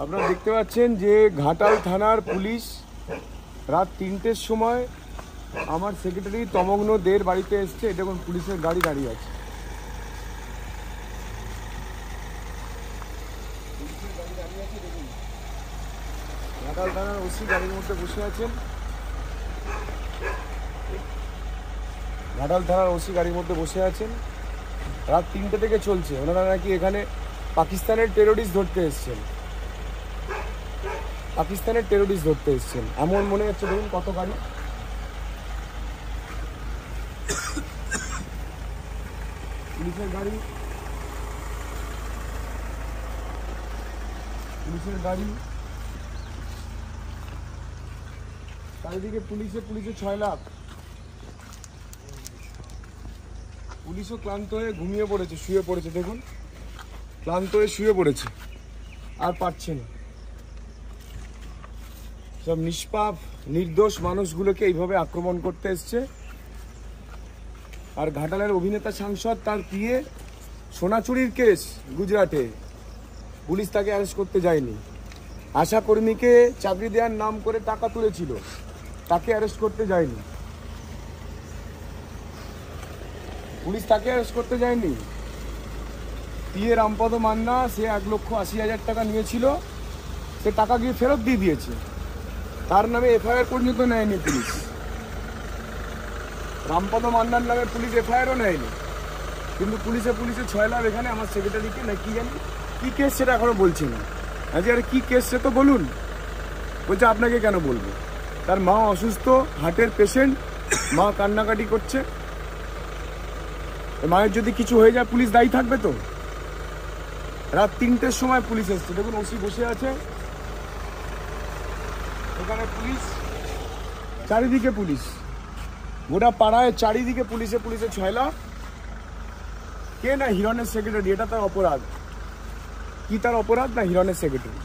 আপনারা দেখতে পাচ্ছেন যে ঘাটাল থানার পুলিশ রাত ৩টের সময় আমার সেক্রেটারি তমগ্ন দের বাড়িতে এসছে। এটা কোন পুলিশের গাড়ি দাঁড়িয়ে আছে। ঘাটাল থানার ওসি গাড়ির মধ্যে বসে আছেন। ঘাটাল থানার ওসি গাড়ির মধ্যে বসে আছেন। রাত ৩টে থেকে চলছে। ওনারা নাকি এখানে পাকিস্তানের টেরোরিস্ট ধরতে এসছেন। পাকিস্তানের টেরোরিস্ট ধরতে এসছেন এমন মনে হচ্ছে। দেখুন কত গাড়ি, পুলিশের গাড়ি, পুলিশের গাড়ি, চারিদিকে পুলিশে ৬ লাখ। পুলিশও ক্লান্ত হয়ে ঘুমিয়ে পড়েছে, শুয়ে পড়েছে। দেখুন ক্লান্ত হয়ে শুয়ে পড়েছে, আর পারছে না। সব নিষ্পাপ নির্দোষ মানুষগুলোকে এইভাবে আক্রমণ করতে এসছে। আর ঘাটালের অভিনেতা সাংসদ, তার পিএ সোনা চুরির কেস গুজরাটে, পুলিশ তাকে অ্যারেস্ট করতে যায়নি। আশা কর্মীকে চাকরি দেওয়ার নাম করে টাকা তুলেছিল, তাকে অ্যারেস্ট করতে যায়নি। পুলিশ তাকে অ্যারেস্ট করতে যায়নি। পিএ রামপদ মান্না, সে 1,80,000 টাকা নিয়েছিল, সে টাকা গিয়ে ফেরত দিয়ে দিয়েছে। তার নামে এফআইআর পর্যন্ত নেয়নি পুলিশ। রামপদ মান্নার নামে পুলিশ এফআইআরও নেয়নি, কিন্তু পুলিশে ৬ লাখ। এখানে আমার সেক্রেটারিকে না কি জানি কি কেস, সেটা এখনো বলছে না। আজকে আরে কি কেস সে তো বলুন। বলছে আপনাকে কেন বলবো? তার মা অসুস্থ, হার্টের পেশেন্ট, মা কান্নাকাটি করছে। মায়ের যদি কিছু হয়ে যায় পুলিশ দায়ী থাকবে তো? রাত ৩টের সময় পুলিশ এসছে। দেখুন ওসি বসে আছে এখানে, পুলিশ চারিদিকে, পুলিশ গোটা পাড়ায় চারিদিকে পুলিশে ৬ লাখ। কে না হিরণের সেক্রেটারি, এটা তার অপরাধ। কি তার অপরাধ? না হিরণের সেক্রেটারি।